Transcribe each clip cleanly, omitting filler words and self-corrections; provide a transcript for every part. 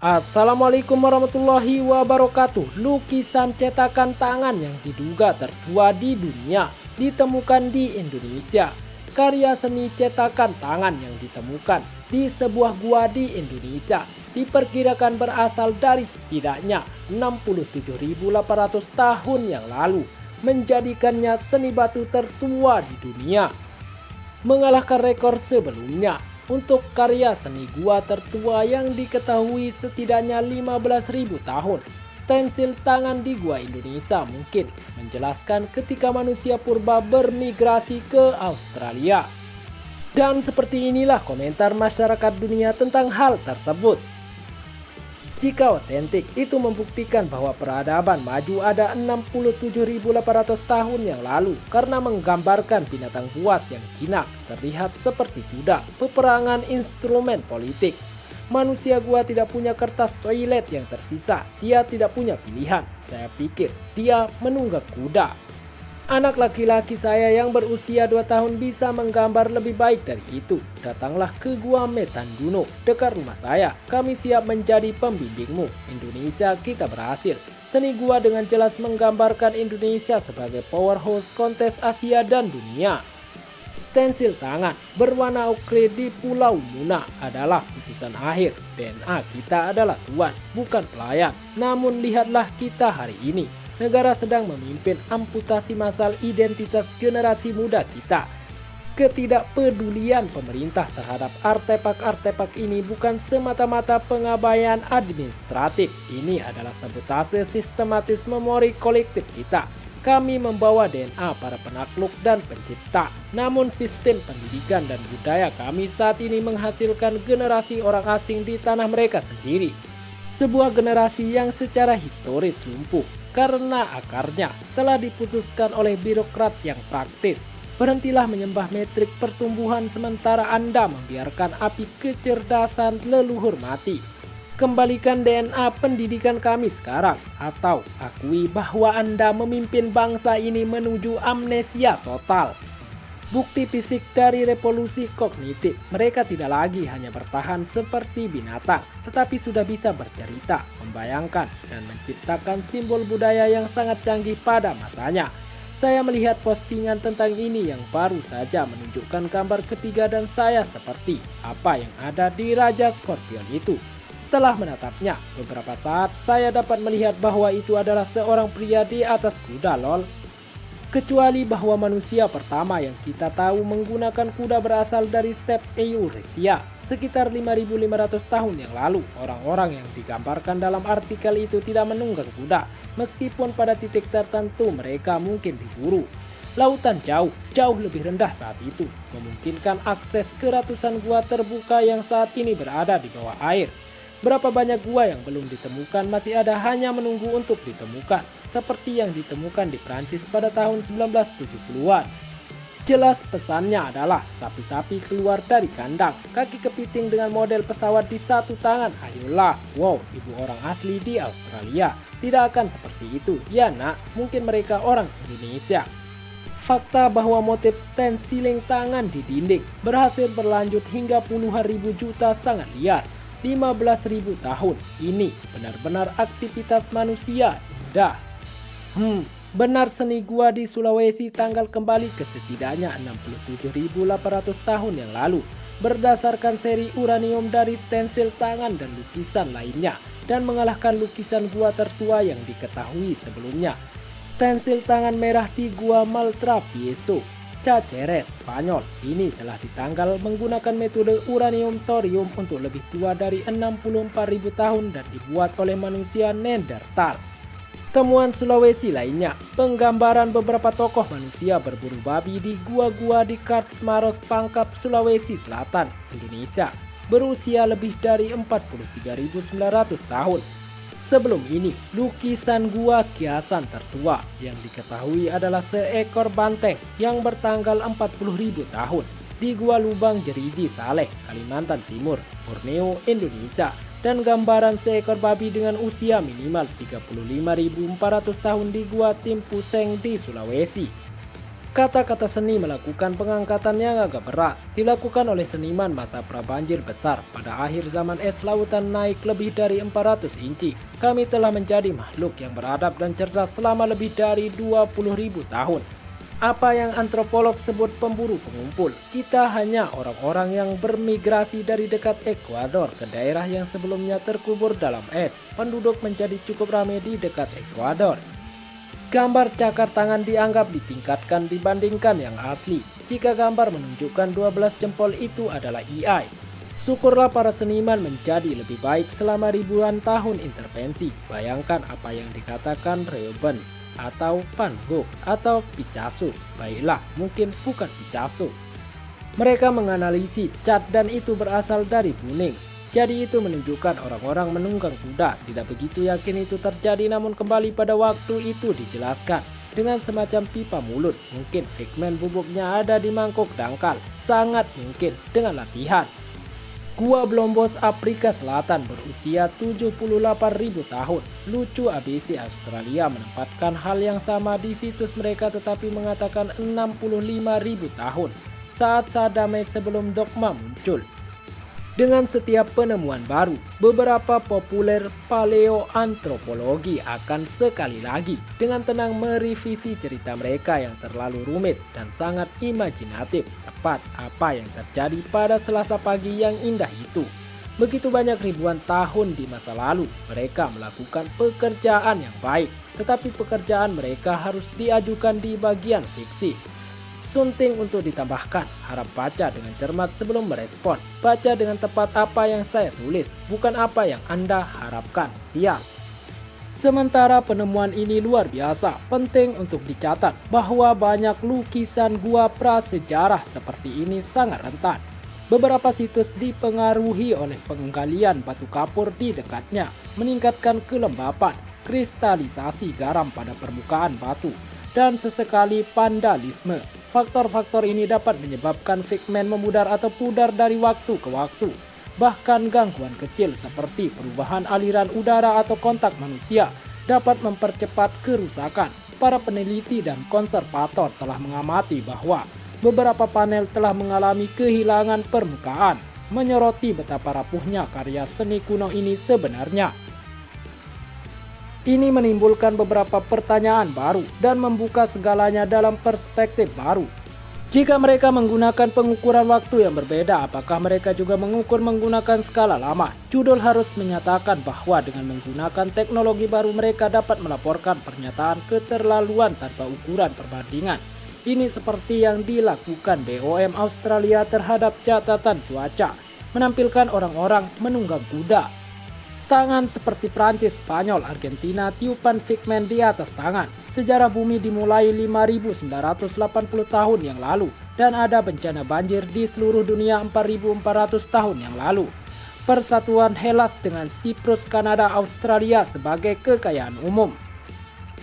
Assalamualaikum warahmatullahi wabarakatuh. Lukisan cetakan tangan yang diduga tertua di dunia ditemukan di Indonesia. Karya seni cetakan tangan yang ditemukan di sebuah gua di Indonesia diperkirakan berasal dari setidaknya 67.800 tahun yang lalu, menjadikannya seni batu tertua di dunia, mengalahkan rekor sebelumnya untuk karya seni gua tertua yang diketahui setidaknya 15.000 tahun. Stensil tangan di gua Indonesia mungkin menjelaskan ketika manusia purba bermigrasi ke Australia. Dan seperti inilah komentar masyarakat dunia tentang hal tersebut. Jika otentik, itu membuktikan bahwa peradaban maju ada 67.800 tahun yang lalu karena menggambarkan binatang buas yang jinak terlihat seperti kuda, peperangan instrumen politik. Manusia gua tidak punya kertas toilet yang tersisa, dia tidak punya pilihan. Saya pikir dia menunggak kuda. Anak laki-laki saya yang berusia 2 tahun bisa menggambar lebih baik dari itu. Datanglah ke Gua Metanduno, dekat rumah saya. Kami siap menjadi pembimbingmu. Indonesia, kita berhasil. Seni gua dengan jelas menggambarkan Indonesia sebagai powerhouse kontes Asia dan dunia. Stensil tangan berwarna okre di Pulau Muna adalah putusan akhir. DNA kita adalah tuan, bukan pelayan. Namun lihatlah kita hari ini. Negara sedang memimpin amputasi massal identitas generasi muda kita. Ketidakpedulian pemerintah terhadap artefak-artefak ini bukan semata-mata pengabaian administratif. Ini adalah sabotase sistematis memori kolektif kita. Kami membawa DNA para penakluk dan pencipta. Namun sistem pendidikan dan budaya kami saat ini menghasilkan generasi orang asing di tanah mereka sendiri. Sebuah generasi yang secara historis lumpuh karena akarnya telah diputuskan oleh birokrat yang praktis. Berhentilah menyembah metrik pertumbuhan sementara Anda membiarkan api kecerdasan leluhur mati. Kembalikan DNA pendidikan kami sekarang, atau akui bahwa Anda memimpin bangsa ini menuju amnesia total. Bukti fisik dari revolusi kognitif, mereka tidak lagi hanya bertahan seperti binatang, tetapi sudah bisa bercerita, membayangkan, dan menciptakan simbol budaya yang sangat canggih pada masanya. Saya melihat postingan tentang ini yang baru saja menunjukkan gambar ketiga dan saya seperti apa yang ada di Raja Scorpion itu. Setelah menatapnya beberapa saat, saya dapat melihat bahwa itu adalah seorang pria di atas kuda, lol. Kecuali bahwa manusia pertama yang kita tahu menggunakan kuda berasal dari steppe Eurasia sekitar 5.500 tahun yang lalu. Orang-orang yang digambarkan dalam artikel itu tidak menunggang kuda, meskipun pada titik tertentu mereka mungkin diburu. Lautan jauh lebih rendah saat itu, memungkinkan akses ke ratusan gua terbuka yang saat ini berada di bawah air. Berapa banyak gua yang belum ditemukan masih ada hanya menunggu untuk ditemukan, seperti yang ditemukan di Prancis pada tahun 1970-an. Jelas pesannya adalah sapi-sapi keluar dari kandang, kaki kepiting dengan model pesawat di satu tangan. Ayolah, wow, ibu orang asli di Australia. Tidak akan seperti itu, ya nak, mungkin mereka orang Indonesia. Fakta bahwa motif stensiling tangan di dinding berhasil berlanjut hingga puluhan ribu juta sangat liar. 15.000 tahun ini benar-benar aktivitas manusia indah. Benar seni gua di Sulawesi tanggal kembali ke setidaknya 67.800 tahun yang lalu berdasarkan seri uranium dari stensil tangan dan lukisan lainnya dan mengalahkan lukisan gua tertua yang diketahui sebelumnya. Stensil tangan merah di gua Maltravieso, Cáceres, Spanyol ini telah ditanggal menggunakan metode uranium thorium untuk lebih tua dari 64.000 tahun dan dibuat oleh manusia Neanderthal. Temuan Sulawesi lainnya, penggambaran beberapa tokoh manusia berburu babi di gua-gua di Kartsmaros Pangkep, Sulawesi Selatan, Indonesia, berusia lebih dari 43.900 tahun. Sebelum ini, lukisan gua kiasan tertua yang diketahui adalah seekor banteng yang bertanggal 40.000 tahun di Gua Lubang Jeriji Saleh, Kalimantan Timur, Borneo, Indonesia, dan gambaran seekor babi dengan usia minimal 35.400 tahun di Gua Timpuseng di Sulawesi. Kata-kata seni melakukan pengangkatan yang agak berat dilakukan oleh seniman masa prabanjir besar pada akhir zaman es lautan naik lebih dari 400 inci. Kami telah menjadi makhluk yang beradab dan cerdas selama lebih dari 20.000 tahun. Apa yang antropolog sebut pemburu pengumpul, kita hanya orang-orang yang bermigrasi dari dekat Ekuador ke daerah yang sebelumnya terkubur dalam es. Penduduk menjadi cukup ramai di dekat Ekuador. Gambar cakar tangan dianggap ditingkatkan dibandingkan yang asli. Jika gambar menunjukkan 12 jempol itu adalah AI. Syukurlah para seniman menjadi lebih baik selama ribuan tahun intervensi. Bayangkan apa yang dikatakan Rubens atau Van Gogh atau Picasso. Baiklah, mungkin bukan Picasso. Mereka menganalisis cat dan itu berasal dari Bunings. Jadi itu menunjukkan orang-orang menunggang kuda. Tidak begitu yakin itu terjadi, namun kembali pada waktu itu dijelaskan dengan semacam pipa mulut. Mungkin figment bubuknya ada di mangkok dangkal. Sangat mungkin dengan latihan. Gua Blombos Afrika Selatan berusia 78.000 tahun. Lucu ABC Australia menempatkan hal yang sama di situs mereka tetapi mengatakan 65.000 tahun. Saat-saat damai sebelum dogma muncul. Dengan setiap penemuan baru, beberapa populer paleoantropologi akan sekali lagi dengan tenang merevisi cerita mereka yang terlalu rumit dan sangat imajinatif. Tepat apa yang terjadi pada Selasa pagi yang indah itu. Begitu banyak ribuan tahun di masa lalu, mereka melakukan pekerjaan yang baik, tetapi pekerjaan mereka harus diajukan di bagian fiksi. Sunting untuk ditambahkan, harap baca dengan cermat sebelum merespon. Baca dengan tepat apa yang saya tulis, bukan apa yang Anda harapkan. Siap. Sementara penemuan ini luar biasa, penting untuk dicatat bahwa banyak lukisan gua prasejarah seperti ini sangat rentan. Beberapa situs dipengaruhi oleh penggalian batu kapur di dekatnya, meningkatkan kelembapan, kristalisasi garam pada permukaan batu, dan sesekali vandalisme. Faktor-faktor ini dapat menyebabkan figment memudar atau pudar dari waktu ke waktu. Bahkan gangguan kecil seperti perubahan aliran udara atau kontak manusia dapat mempercepat kerusakan. Para peneliti dan konservator telah mengamati bahwa beberapa panel telah mengalami kehilangan permukaan, menyoroti betapa rapuhnya karya seni kuno ini sebenarnya. Ini menimbulkan beberapa pertanyaan baru dan membuka segalanya dalam perspektif baru. Jika mereka menggunakan pengukuran waktu yang berbeda, apakah mereka juga mengukur menggunakan skala lama? Judul harus menyatakan bahwa dengan menggunakan teknologi baru mereka dapat melaporkan pernyataan keterlaluan tanpa ukuran perbandingan. Ini seperti yang dilakukan BOM Australia terhadap catatan cuaca, menampilkan orang-orang menunggang kuda. Tangan seperti Prancis, Spanyol, Argentina, tiupan figment di atas tangan. Sejarah bumi dimulai 5.980 tahun yang lalu dan ada bencana banjir di seluruh dunia 4.400 tahun yang lalu. Persatuan Hellas dengan Siprus, Kanada, Australia sebagai kekayaan umum.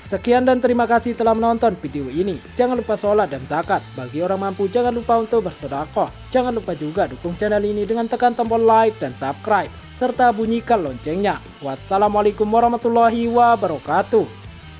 Sekian dan terima kasih telah menonton video ini. Jangan lupa sholat dan zakat. Bagi orang mampu jangan lupa untuk bersedekah. Jangan lupa juga dukung channel ini dengan tekan tombol like dan subscribe serta bunyikan loncengnya. Wassalamualaikum warahmatullahi wabarakatuh.